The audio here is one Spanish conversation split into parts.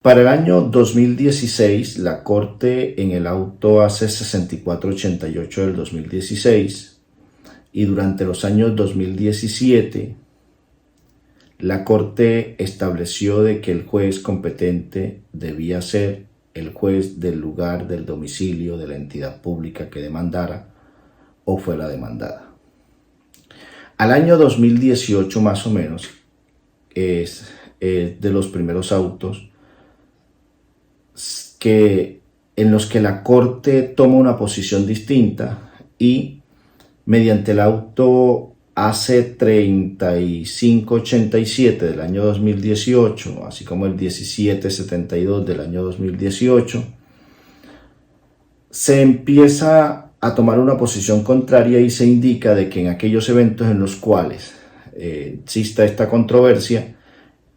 Para el año 2016, la Corte en el auto AC6488 del 2016 y durante los años 2017, la Corte estableció de que el juez competente debía ser el juez del lugar del domicilio de la entidad pública que demandara o fuera demandada. Al año 2018 más o menos es de los primeros autos en los que la Corte toma una posición distinta y mediante el auto AC3587 del año 2018, así como el 1772 del año 2018, se empieza a tomar una posición contraria y se indica de que en aquellos eventos en los cuales exista esta controversia,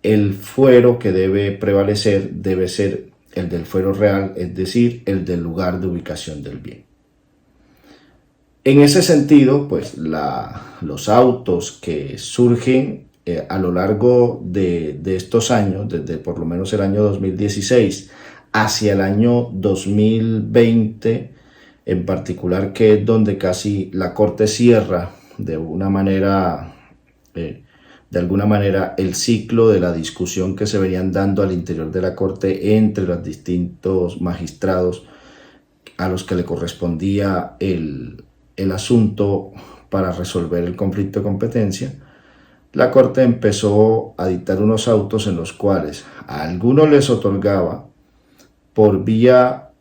el fuero que debe prevalecer debe ser el del fuero real, es decir, el del lugar de ubicación del bien. En ese sentido, pues los autos que surgen a lo largo de estos años, desde por lo menos el año 2016 hacia el año 2020, en particular, que es donde casi la Corte cierra de alguna manera el ciclo de la discusión que se venían dando al interior de la Corte entre los distintos magistrados a los que le correspondía el asunto para resolver el conflicto de competencia. La Corte empezó a dictar unos autos en los cuales a algunos les otorgaba por vía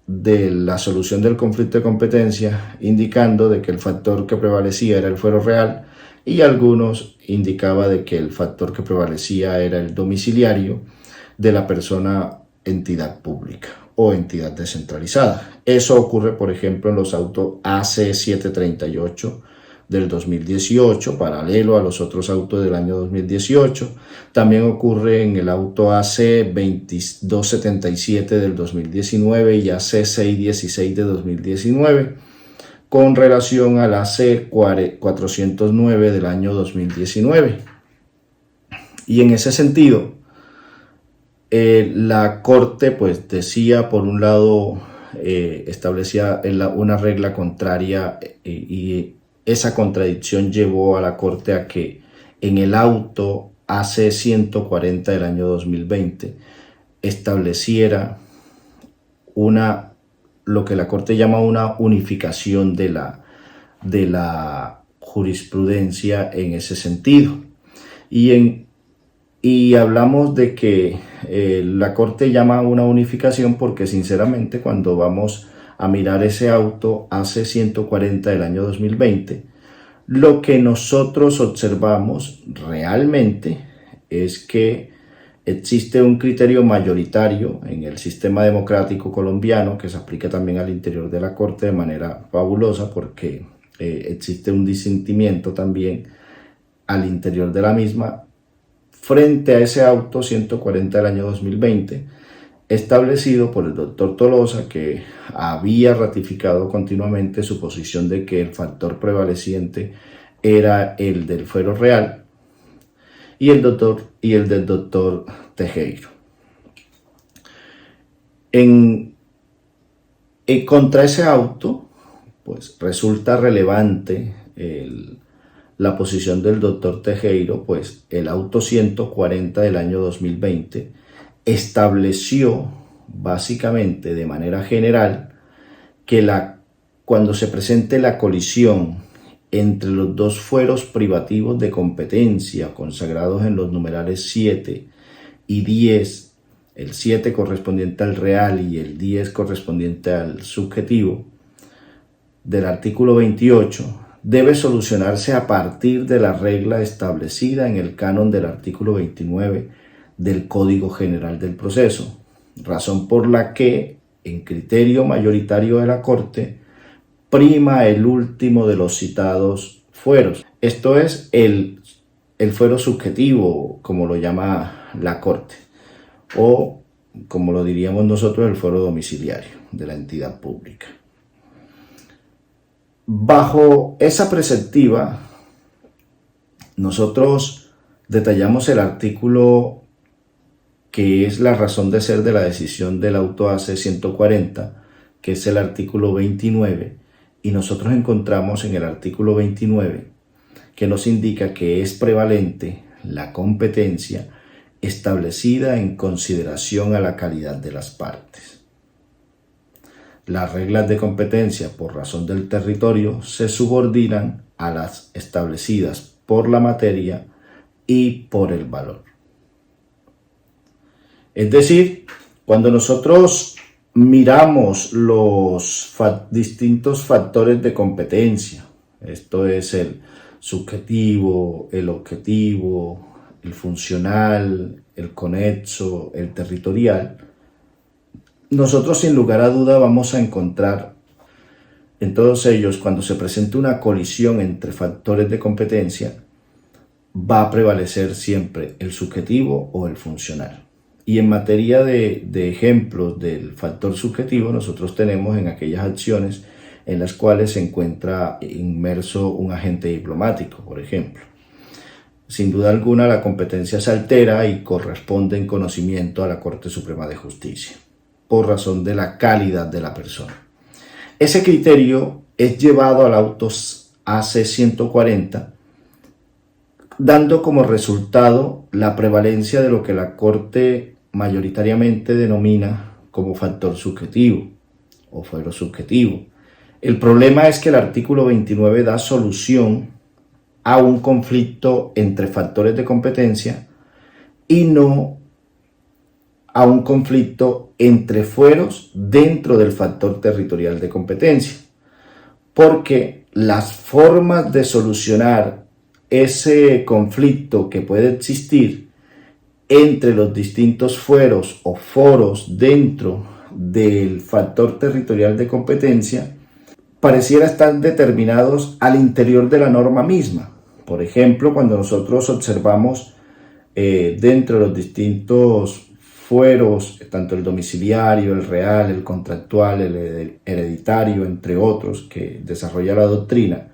de la solución del conflicto de competencia, indicando de que el factor que prevalecía era el fuero real, y algunos indicaba de que el factor que prevalecía era el domiciliario de la persona entidad pública o entidad descentralizada. Eso ocurre, por ejemplo, en los autos AC738 del 2018, paralelo a los otros autos del año 2018. También ocurre en el auto AC2277 del 2019 y AC616 de 2019, con relación al AC409 del año 2019. Y en ese sentido, la Corte pues decía, por un lado, establecía una regla contraria y esa contradicción llevó a la Corte a que en el auto AC140 del año 2020 estableciera lo que la Corte llama una unificación de la jurisprudencia en ese sentido. Y hablamos de que la Corte llama una unificación porque, sinceramente, cuando vamos a mirar ese auto AC140 del año 2020, lo que nosotros observamos realmente es que existe un criterio mayoritario en el sistema democrático colombiano que se aplica también al interior de la Corte de manera fabulosa, porque existe un disentimiento también al interior de la misma frente a ese auto 140 del año 2020, establecido por el doctor Tolosa, que había ratificado continuamente su posición de que el factor prevaleciente era el del fuero real, y el del doctor Tejero. Contra ese auto, pues resulta relevante la posición del doctor Tejero, pues el auto 140 del año 2020 estableció básicamente de manera general que cuando se presente la colisión entre los dos fueros privativos de competencia consagrados en los numerales 7 y 10, el 7 correspondiente al real y el 10 correspondiente al subjetivo del artículo 28, debe solucionarse a partir de la regla establecida en el canon del artículo 29 del Código General del Proceso, razón por la que, en criterio mayoritario de la Corte, prima el último de los citados fueros. Esto es el fuero subjetivo, como lo llama la Corte, o como lo diríamos nosotros, el fuero domiciliario de la entidad pública. Bajo esa perspectiva, nosotros detallamos el artículo que es la razón de ser de la decisión del auto AC 140, que es el artículo 29, y nosotros encontramos en el artículo 29 que nos indica que es prevalente la competencia establecida en consideración a la calidad de las partes. Las reglas de competencia por razón del territorio se subordinan a las establecidas por la materia y por el valor. Es decir, cuando nosotros miramos los distintos factores de competencia, esto es el subjetivo, el objetivo, el funcional, el conexo, el territorial, nosotros sin lugar a duda vamos a encontrar en todos ellos, cuando se presente una colisión entre factores de competencia, va a prevalecer siempre el subjetivo o el funcional. Y en materia de ejemplos del factor subjetivo, nosotros tenemos en aquellas acciones en las cuales se encuentra inmerso un agente diplomático, por ejemplo. Sin duda alguna, la competencia se altera y corresponde en conocimiento a la Corte Suprema de Justicia, por razón de la calidad de la persona. Ese criterio es llevado al auto AC 140, dando como resultado la prevalencia de lo que la Corte mayoritariamente denomina como factor subjetivo o fuero subjetivo. El problema es que el artículo 29 da solución a un conflicto entre factores de competencia y no a un conflicto entre fueros dentro del factor territorial de competencia, porque las formas de solucionar ese conflicto que puede existir entre los distintos fueros o foros dentro del factor territorial de competencia pareciera estar determinados al interior de la norma misma. Por ejemplo, cuando nosotros observamos dentro de los distintos fueros, tanto el domiciliario, el real, el contractual, el hereditario, entre otros, que desarrolla la doctrina,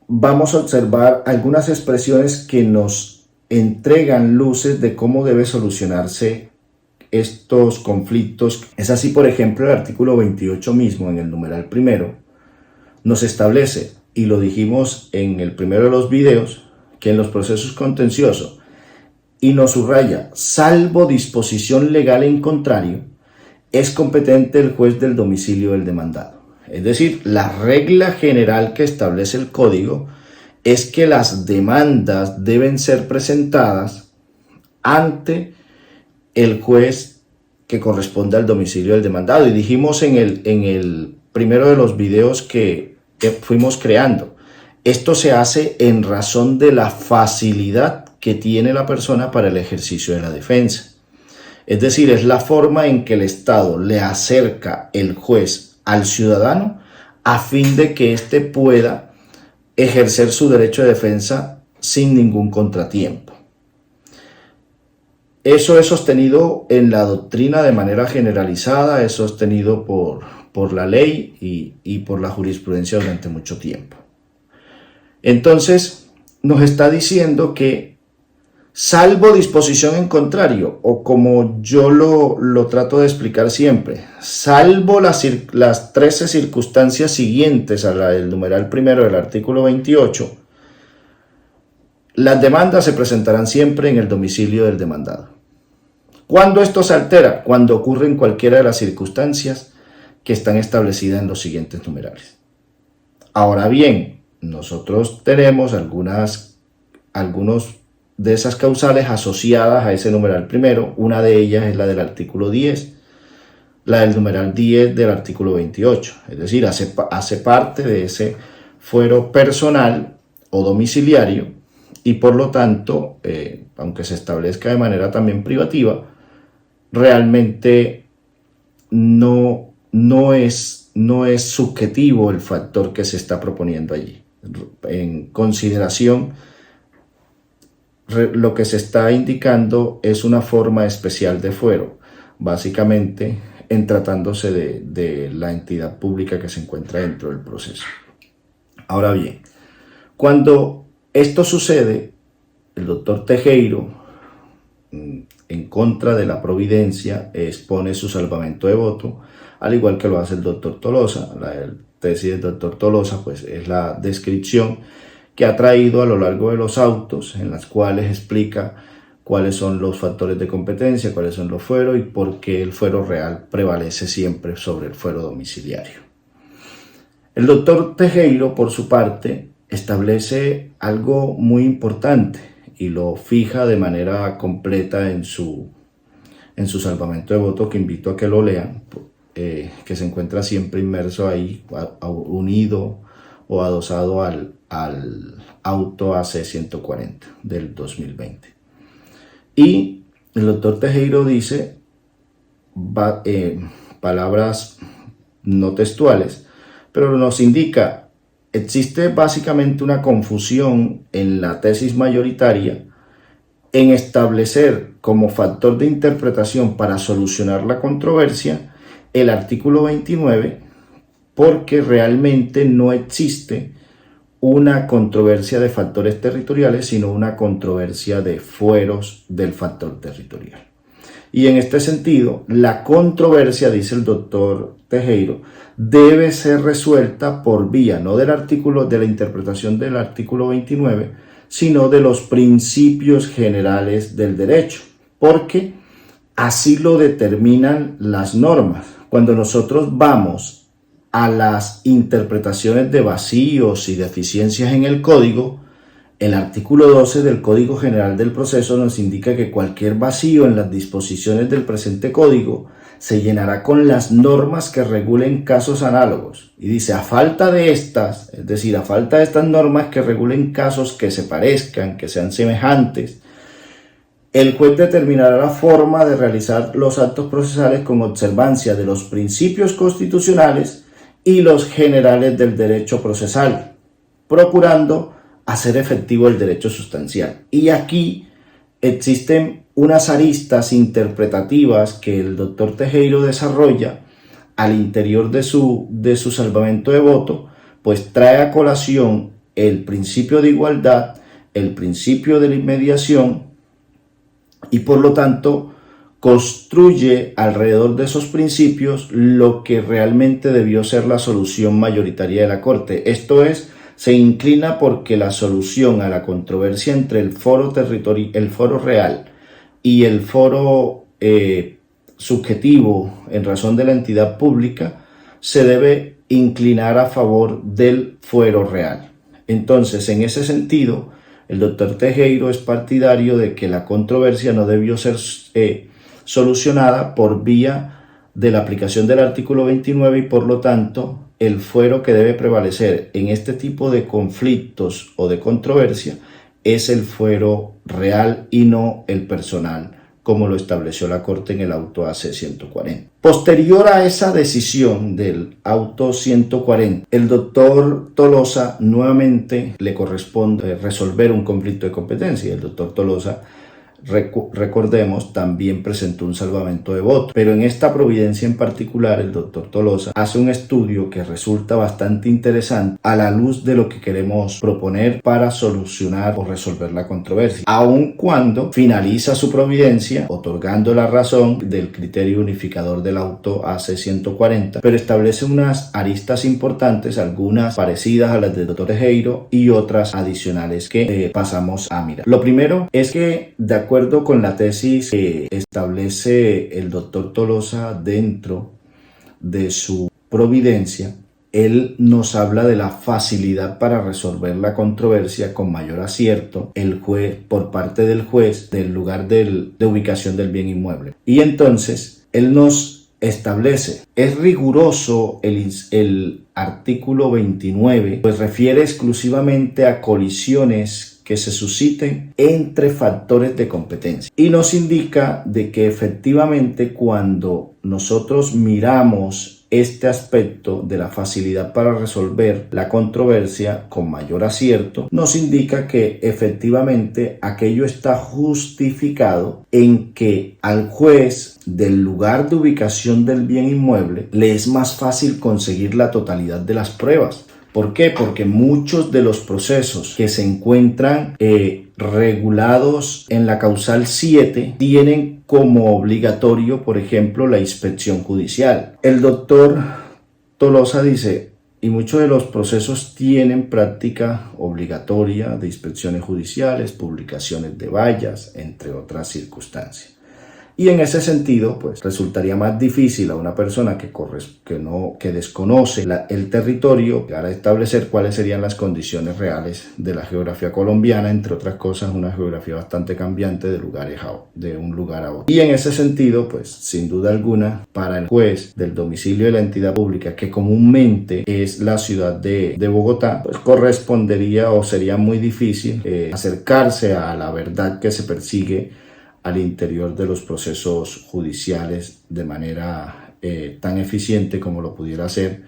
vamos a observar algunas expresiones que nos entregan luces de cómo debe solucionarse estos conflictos. Es así, por ejemplo, el artículo 28 mismo, en el numeral primero, nos establece, y lo dijimos en el primero de los videos, que en los procesos contenciosos, y nos subraya, salvo disposición legal en contrario, es competente el juez del domicilio del demandado. Es decir, la regla general que establece el código es que las demandas deben ser presentadas ante el juez que corresponde al domicilio del demandado. Y dijimos en el primero de los videos que fuimos creando, esto se hace en razón de la facilidad que tiene la persona para el ejercicio de la defensa. Es decir, es la forma en que el Estado le acerca el juez al ciudadano a fin de que éste pueda ejercer su derecho de defensa sin ningún contratiempo. Eso es sostenido en la doctrina de manera generalizada, es sostenido por la ley y por la jurisprudencia durante mucho tiempo. Entonces, nos está diciendo que salvo disposición en contrario, o como yo lo trato de explicar siempre, salvo las 13 circunstancias siguientes a la del numeral primero del artículo 28, las demandas se presentarán siempre en el domicilio del demandado. ¿Cuándo esto se altera? Cuando ocurre en cualquiera de las circunstancias que están establecidas en los siguientes numerales. Ahora bien, nosotros tenemos algunos de esas causales asociadas a ese numeral primero. Una de ellas es la del artículo 10, la del numeral 10 del artículo 28, es decir, hace parte de ese fuero personal o domiciliario y por lo tanto, aunque se establezca de manera también privativa, realmente no es subjetivo el factor que se está proponiendo allí. En consideración, lo que se está indicando es una forma especial de fuero, básicamente en tratándose de la entidad pública que se encuentra dentro del proceso. Ahora bien, cuando esto sucede, el doctor Tejero en contra de la providencia expone su salvamento de voto, al igual que lo hace el doctor Tolosa. La tesis del doctor Tolosa pues, es la descripción que ha traído a lo largo de los autos, en las cuales explica cuáles son los factores de competencia, cuáles son los fueros y por qué el fuero real prevalece siempre sobre el fuero domiciliario. El doctor Tejero, por su parte, establece algo muy importante y lo fija de manera completa en su salvamento de voto, que invito a que lo lean, que se encuentra siempre inmerso ahí, unido o adosado al auto AC 140 del 2020. Y el doctor Tejero dice palabras no textuales, pero nos indica: existe básicamente una confusión en la tesis mayoritaria en establecer como factor de interpretación para solucionar la controversia el artículo 29, porque realmente no existe una controversia de factores territoriales, sino una controversia de fueros del factor territorial. Y en este sentido, la controversia, dice el doctor Tejero, debe ser resuelta por vía no del artículo, de la interpretación del artículo 29, sino de los principios generales del derecho, porque así lo determinan las normas. Cuando nosotros vamos a las interpretaciones de vacíos y deficiencias en el código, el artículo 12 del Código General del Proceso nos indica que cualquier vacío en las disposiciones del presente código se llenará con las normas que regulen casos análogos. Y dice, a falta de estas, es decir, a falta de estas normas que regulen casos que se parezcan, que sean semejantes, el juez determinará la forma de realizar los actos procesales con observancia de los principios constitucionales y los generales del derecho procesal, procurando hacer efectivo el derecho sustancial. Y aquí existen unas aristas interpretativas que el doctor Tejero desarrolla al interior de su salvamento de voto, pues trae a colación el principio de igualdad, el principio de la inmediación, y por lo tanto construye alrededor de esos principios lo que realmente debió ser la solución mayoritaria de la Corte. Esto es, se inclina porque la solución a la controversia entre el foro real y el foro subjetivo en razón de la entidad pública se debe inclinar a favor del fuero real. Entonces, en ese sentido, el doctor Tejero es partidario de que la controversia no debió ser solucionada por vía de la aplicación del artículo 29 y por lo tanto el fuero que debe prevalecer en este tipo de conflictos o de controversia es el fuero real y no el personal, como lo estableció la Corte en el auto AC 140. Posterior a esa decisión del auto 140, el doctor Tolosa nuevamente le corresponde resolver un conflicto de competencia. El doctor Tolosa, recordemos, también presentó un salvamento de voto, pero en esta providencia en particular el doctor Tolosa hace un estudio que resulta bastante interesante a la luz de lo que queremos proponer para solucionar o resolver la controversia, aun cuando finaliza su providencia otorgando la razón del criterio unificador del auto AC 140, pero establece unas aristas importantes, algunas parecidas a las del doctor Tejero y otras adicionales que pasamos a mirar. Lo primero es que, de acuerdo con la tesis que establece el doctor Tolosa dentro de su providencia, él nos habla de la facilidad para resolver la controversia con mayor acierto por parte del juez del lugar de ubicación del bien inmueble. Y entonces él nos establece, es riguroso el artículo 29, pues refiere exclusivamente a colisiones que se susciten entre factores de competencia y nos indica de que efectivamente cuando nosotros miramos este aspecto de la facilidad para resolver la controversia con mayor acierto, nos indica que efectivamente aquello está justificado en que al juez del lugar de ubicación del bien inmueble le es más fácil conseguir la totalidad de las pruebas. ¿Por qué? Porque muchos de los procesos que se encuentran regulados en la causal 7 tienen como obligatorio, por ejemplo, la inspección judicial. El doctor Tolosa dice, y muchos de los procesos tienen práctica obligatoria de inspecciones judiciales, publicaciones de vallas, entre otras circunstancias. Y en ese sentido, pues resultaría más difícil a una persona que desconoce el territorio llegar a establecer cuáles serían las condiciones reales de la geografía colombiana, entre otras cosas, una geografía bastante cambiante de un lugar a otro. Y en ese sentido, pues sin duda alguna, para el juez del domicilio de la entidad pública, que comúnmente es la ciudad de Bogotá, pues correspondería o sería muy difícil acercarse a la verdad que se persigue al interior de los procesos judiciales de manera tan eficiente como lo pudiera hacer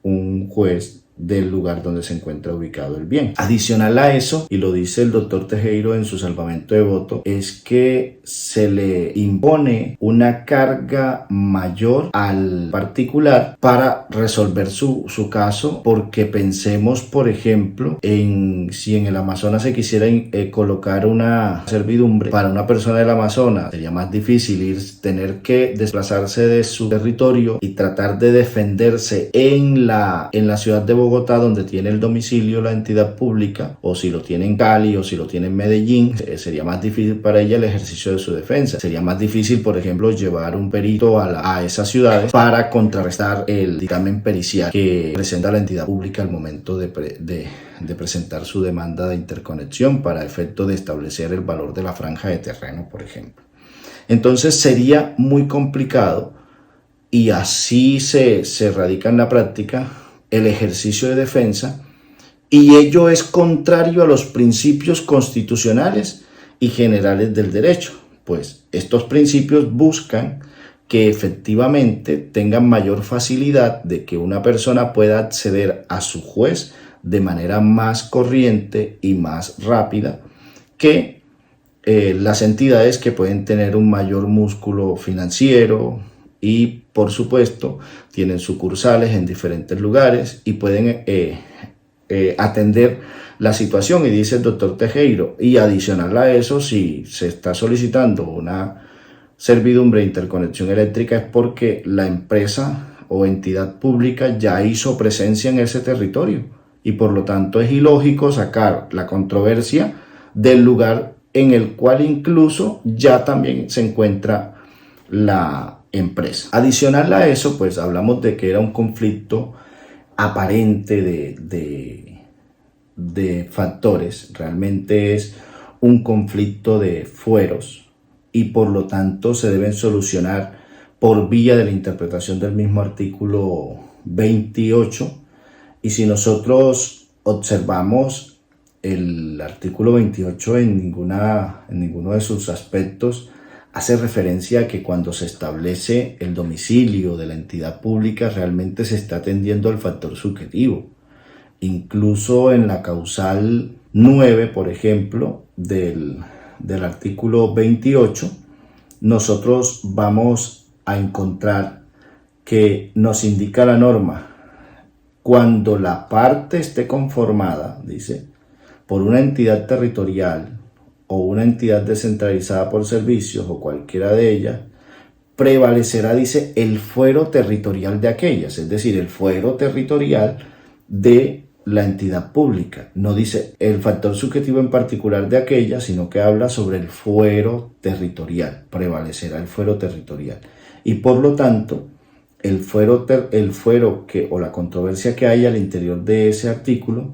un juez del lugar donde se encuentra ubicado el bien. Adicional a eso, y lo dice el doctor Tejero en su salvamento de voto, es que se le impone una carga mayor al particular para resolver su caso, porque pensemos, por ejemplo, si en el Amazonas se quisiera colocar una servidumbre para una persona del Amazonas, sería más difícil tener que desplazarse de su territorio y tratar de defenderse en la ciudad de Bogotá, donde tiene el domicilio la entidad pública, o si lo tiene en Cali o si lo tiene en Medellín, sería más difícil para ella el ejercicio de su defensa. Sería más difícil, por ejemplo, llevar un perito a esas ciudades para contrarrestar el dictamen pericial que presenta la entidad pública al momento de presentar su demanda de interconexión para efecto de establecer el valor de la franja de terreno, por ejemplo. Entonces sería muy complicado, y así se radica en la práctica el ejercicio de defensa, y ello es contrario a los principios constitucionales y generales del derecho, pues estos principios buscan que efectivamente tengan mayor facilidad de que una persona pueda acceder a su juez de manera más corriente y más rápida que las entidades que pueden tener un mayor músculo financiero y, por supuesto, tienen sucursales en diferentes lugares y pueden atender la situación. Y dice el doctor Tejero, y adicional a eso, si se está solicitando una servidumbre de interconexión eléctrica es porque la empresa o entidad pública ya hizo presencia en ese territorio, y por lo tanto es ilógico sacar la controversia del lugar en el cual incluso ya también se encuentra la empresa. Adicional a eso, pues hablamos de que era un conflicto aparente de factores. Realmente es un conflicto de fueros, y por lo tanto se deben solucionar por vía de la interpretación del mismo artículo 28. Y si nosotros observamos el artículo 28 en ninguno de sus aspectos hace referencia a que cuando se establece el domicilio de la entidad pública realmente se está atendiendo al factor subjetivo. Incluso en la causal 9, por ejemplo, del artículo 28, nosotros vamos a encontrar que nos indica la norma: cuando la parte esté conformada, dice, por una entidad territorial o una entidad descentralizada por servicios o cualquiera de ellas, prevalecerá, dice, el fuero territorial de aquellas, es decir, el fuero territorial de la entidad pública. No dice el factor subjetivo en particular de aquellas, sino que habla sobre el fuero territorial, prevalecerá el fuero territorial. Y por lo tanto, el fuero o la controversia que hay al interior de ese artículo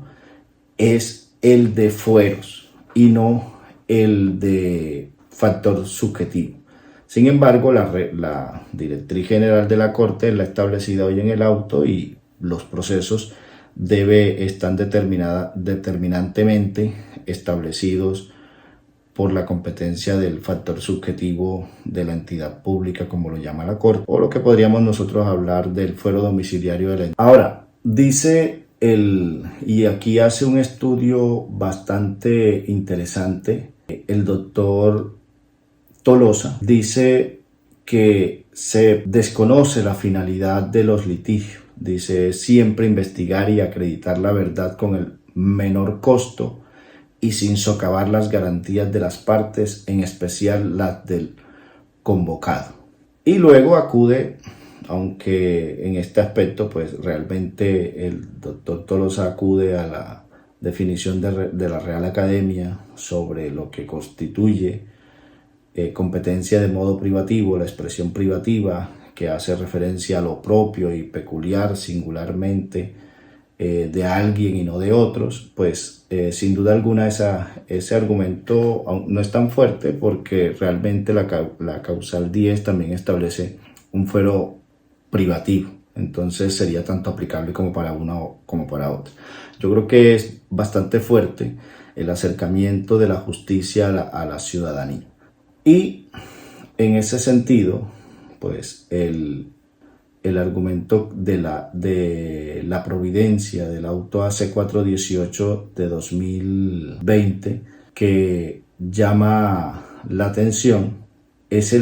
es el de fueros y no el de factor subjetivo. Sin embargo, la directriz general de la Corte es la establecida hoy en el auto, y los procesos están determinantemente establecidos por la competencia del factor subjetivo de la entidad pública, como lo llama la Corte, o lo que podríamos nosotros hablar del fuero domiciliario de la entidad. Ahora, dice y aquí hace un estudio bastante interesante el doctor Tolosa, dice que se desconoce la finalidad de los litigios. Dice siempre investigar y acreditar la verdad con el menor costo y sin socavar las garantías de las partes, en especial las del convocado. Y luego acude, aunque en este aspecto pues realmente el doctor Tolosa acude a la definición de la Real Academia sobre lo que constituye competencia de modo privativo, la expresión privativa que hace referencia a lo propio y peculiar singularmente de alguien y no de otros, pues sin duda alguna ese argumento no es tan fuerte, porque realmente la causal 10 también establece un fuero privativo, entonces sería tanto aplicable como para una como para otra. Yo creo que es bastante fuerte el acercamiento de la justicia a la ciudadanía, y en ese sentido pues el argumento de la providencia del auto AC 418 de 2020 que llama la atención es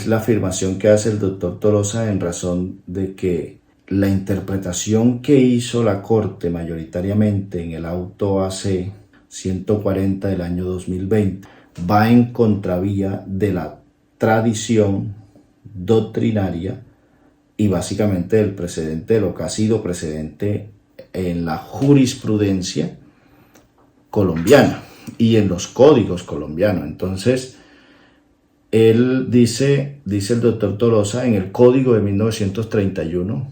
la afirmación que hace el doctor Tolosa en razón de que la interpretación que hizo la Corte mayoritariamente en el auto AC 140 del año 2020 va en contravía de la tradición doctrinaria y básicamente del precedente, de lo que ha sido precedente en la jurisprudencia colombiana y en los códigos colombianos. Entonces, él dice el doctor Tolosa, en el código de 1931,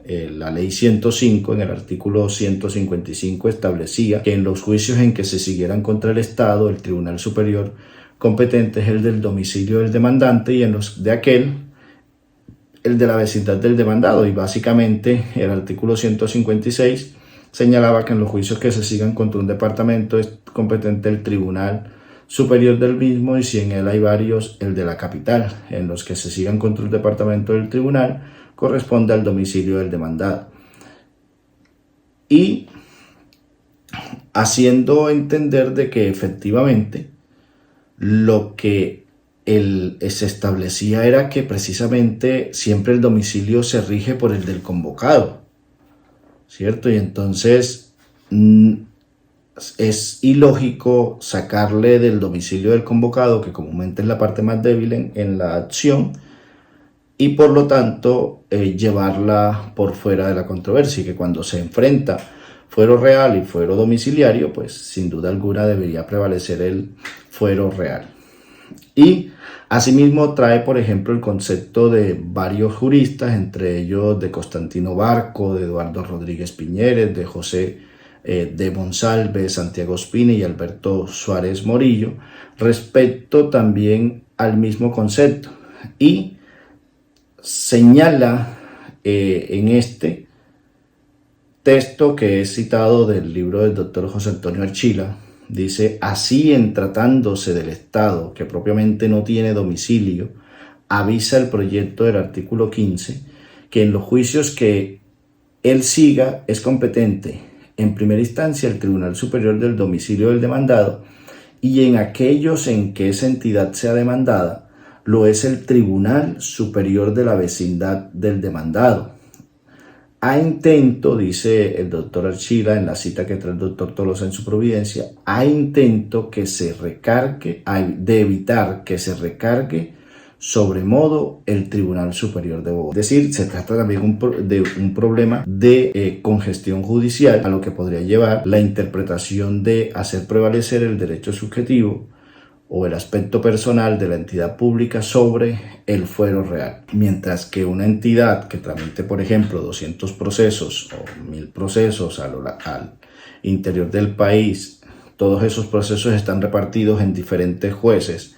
la ley 105, en el artículo 155, establecía que en los juicios en que se siguieran contra el Estado, el Tribunal Superior competente es el del domicilio del demandante, y en los de aquel, el de la vecindad del demandado. Y básicamente el artículo 156 señalaba que en los juicios que se sigan contra un departamento es competente el Tribunal Superior del mismo, y si en él hay varios, el de la capital. En los que se sigan contra un departamento del tribunal corresponde al domicilio del demandado. Y haciendo entender de que efectivamente lo que se establecía era que precisamente siempre el domicilio se rige por el del convocado, ¿cierto? Y entonces es ilógico sacarle del domicilio del convocado, que comúnmente es la parte más débil en la acción, y por lo tanto llevarla por fuera de la controversia, y que cuando se enfrenta fuero real y fuero domiciliario, pues sin duda alguna debería prevalecer el fuero real. Y asimismo trae, por ejemplo, el concepto de varios juristas, entre ellos de Constantino Barco, de Eduardo Rodríguez Piñeres, de José de Monsalve, Santiago Espina y Alberto Suárez Morillo, respecto también al mismo concepto, y señala en este texto que es citado del libro del doctor José Antonio Archila, dice: así, en tratándose del Estado que propiamente no tiene domicilio, avisa el proyecto del artículo 15 que en los juicios que él siga es competente en primera instancia el Tribunal Superior del domicilio del demandado, y en aquellos en que esa entidad sea demandada lo es el Tribunal Superior de la vecindad del demandado. A intento, dice el doctor Archila en la cita que trae el doctor Tolosa en su providencia, a intento que se recargue, de evitar que se recargue sobremodo el Tribunal Superior de Bogotá. Es decir, se trata también de un problema de congestión judicial, a lo que podría llevar la interpretación de hacer prevalecer el derecho subjetivo o el aspecto personal de la entidad pública sobre el fuero real. Mientras que una entidad que tramite, por ejemplo, 200 procesos o 1000 procesos al interior del país, todos esos procesos están repartidos en diferentes jueces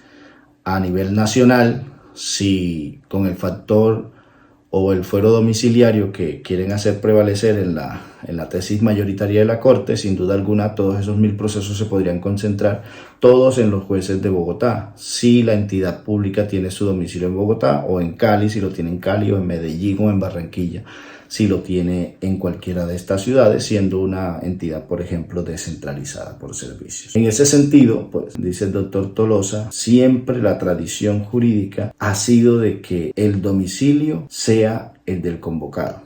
a nivel nacional. Si con el factor o el fuero domiciliario que quieren hacer prevalecer en la tesis mayoritaria de la Corte, sin duda alguna todos esos 1000 procesos se podrían concentrar todos en los jueces de Bogotá, si la entidad pública tiene su domicilio en Bogotá, o en Cali si lo tiene en Cali, o en Medellín o en Barranquilla si lo tiene en cualquiera de estas ciudades, siendo una entidad, por ejemplo, descentralizada por servicios. En ese sentido, pues dice el doctor Tolosa, siempre la tradición jurídica ha sido de que el domicilio sea el del convocado.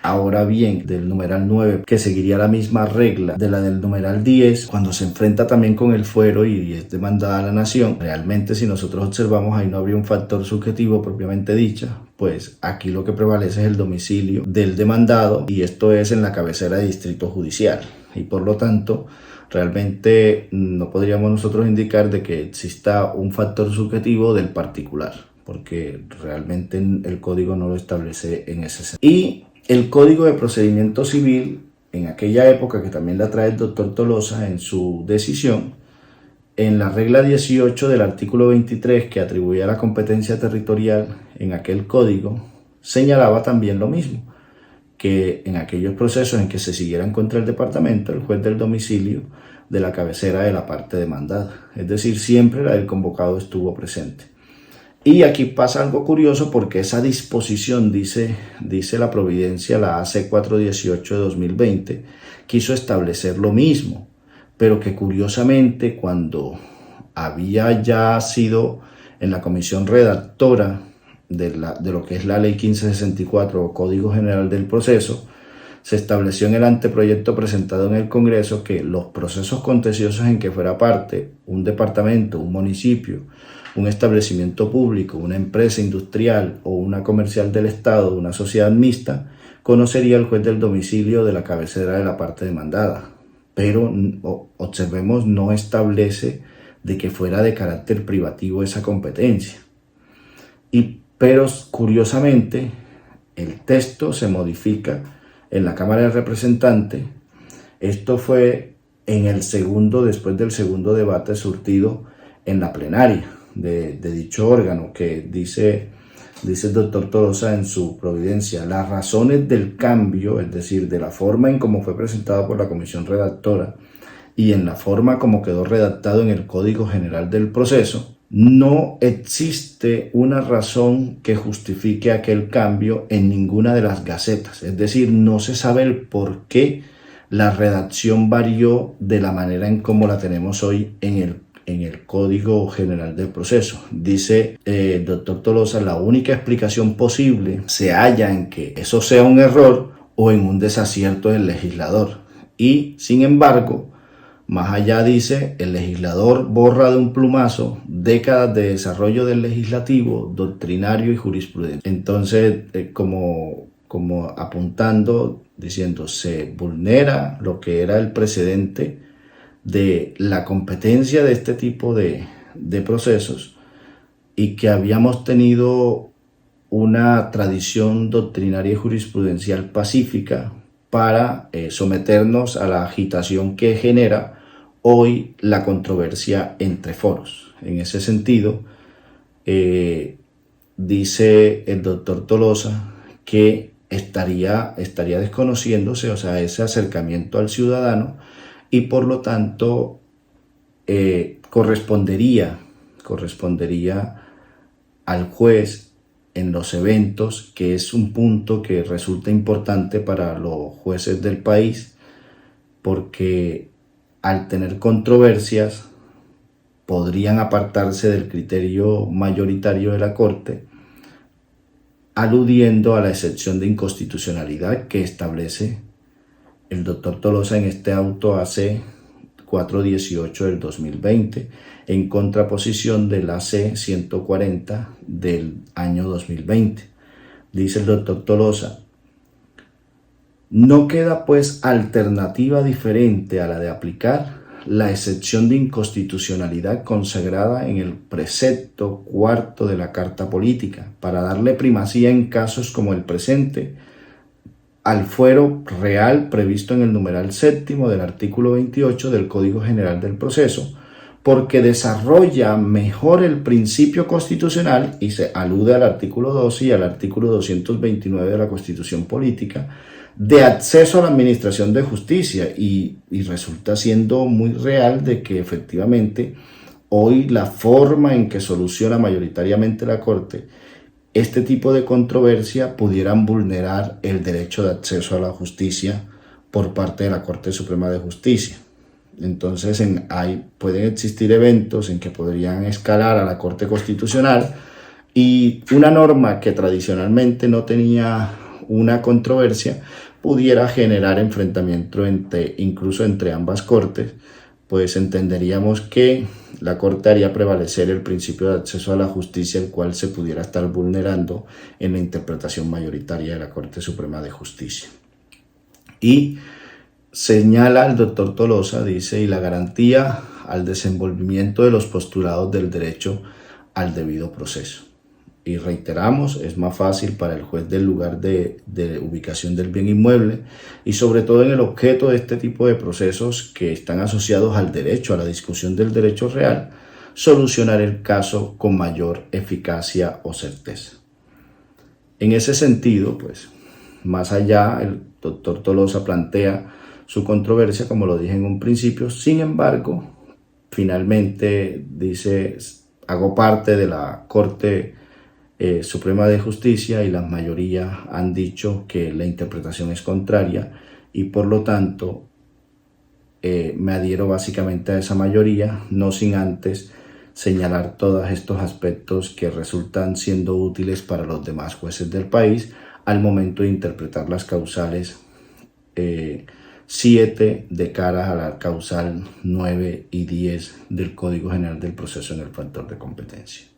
Ahora bien, del numeral 9, que seguiría la misma regla de la del numeral 10, cuando se enfrenta también con el fuero y es demandada a la nación, realmente si nosotros observamos ahí no habría un factor subjetivo propiamente dicha, pues aquí lo que prevalece es el domicilio del demandado y esto es en la cabecera de distrito judicial y por lo tanto realmente no podríamos nosotros indicar de que exista un factor subjetivo del particular, porque realmente el código no lo establece en ese sentido. Y el Código de Procedimiento Civil, en aquella época, que también la trae el doctor Tolosa en su decisión, en la regla 18 del artículo 23, que atribuía la competencia territorial en aquel código, señalaba también lo mismo, que en aquellos procesos en que se siguieran contra el departamento, el juez del domicilio de la cabecera de la parte demandada, es decir, siempre la del convocado estuvo presente. Y aquí pasa algo curioso porque esa disposición, dice la providencia, la AC 418 de 2020, quiso establecer lo mismo, pero que curiosamente cuando había ya sido en la comisión redactora de lo que es la ley 1564 o Código General del Proceso, se estableció en el anteproyecto presentado en el Congreso que los procesos contenciosos en que fuera parte un departamento, un municipio, un establecimiento público, una empresa industrial o una comercial del Estado, una sociedad mixta, conocería el juez del domicilio de la cabecera de la parte demandada. Pero observemos, no establece de que fuera de carácter privativo esa competencia. Pero curiosamente, el texto se modifica en la Cámara de Representantes. Esto fue después del segundo debate surtido en la plenaria de dicho órgano, que dice el doctor Tolosa en su providencia: las razones del cambio, es decir, de la forma en cómo fue presentado por la comisión redactora y en la forma como quedó redactado en el Código General del Proceso, no existe una razón que justifique aquel cambio en ninguna de las gacetas, es decir, no se sabe el por qué la redacción varió de la manera en cómo la tenemos hoy en el Código General del Proceso. Dice el doctor Tolosa: la única explicación posible se halla en que eso sea un error o en un desacierto del legislador. Y, sin embargo, más allá dice, el legislador borra de un plumazo décadas de desarrollo del legislativo, doctrinario y jurisprudencia. Entonces, como apuntando, diciendo, se vulnera lo que era el precedente de la competencia de este tipo de procesos y que habíamos tenido una tradición doctrinaria y jurisprudencial pacífica para someternos a la agitación que genera hoy la controversia entre foros. En ese sentido, dice el doctor Tolosa que estaría desconociéndose, o sea, ese acercamiento al ciudadano, y por lo tanto correspondería al juez en los eventos, que es un punto que resulta importante para los jueces del país, porque al tener controversias podrían apartarse del criterio mayoritario de la Corte, aludiendo a la excepción de inconstitucionalidad que establece el doctor Tolosa en este auto AC 418 del 2020, en contraposición del AC 140 del año 2020. Dice el doctor Tolosa: no queda pues alternativa diferente a la de aplicar la excepción de inconstitucionalidad consagrada en el precepto cuarto de la Carta Política para darle primacía en casos como el presente al fuero real previsto en el numeral séptimo del artículo 28 del Código General del Proceso, porque desarrolla mejor el principio constitucional, y se alude al artículo 12 y al artículo 229 de la Constitución Política, de acceso a la administración de justicia, y resulta siendo muy real de que efectivamente hoy la forma en que soluciona mayoritariamente la Corte este tipo de controversia pudieran vulnerar el derecho de acceso a la justicia por parte de la Corte Suprema de Justicia. Entonces pueden existir eventos en que podrían escalar a la Corte Constitucional, y una norma que tradicionalmente no tenía una controversia pudiera generar enfrentamiento incluso entre ambas cortes, pues entenderíamos que la Corte haría prevalecer el principio de acceso a la justicia, el cual se pudiera estar vulnerando en la interpretación mayoritaria de la Corte Suprema de Justicia. Y señala el doctor Tolosa, dice, y la garantía al desenvolvimiento de los postulados del derecho al debido proceso. Y reiteramos, es más fácil para el juez del lugar de ubicación del bien inmueble y sobre todo en el objeto de este tipo de procesos que están asociados al derecho, a la discusión del derecho real, solucionar el caso con mayor eficacia o certeza. En ese sentido, pues, más allá, el doctor Tolosa plantea su controversia, como lo dije en un principio. Sin embargo, finalmente dice, hago parte de la Corte Suprema de Justicia y la mayoría han dicho que la interpretación es contraria y por lo tanto me adhiero básicamente a esa mayoría, no sin antes señalar todos estos aspectos que resultan siendo útiles para los demás jueces del país al momento de interpretar las causales 7 de cara a la causal 9 y 10 del Código General del Proceso en el factor de competencia.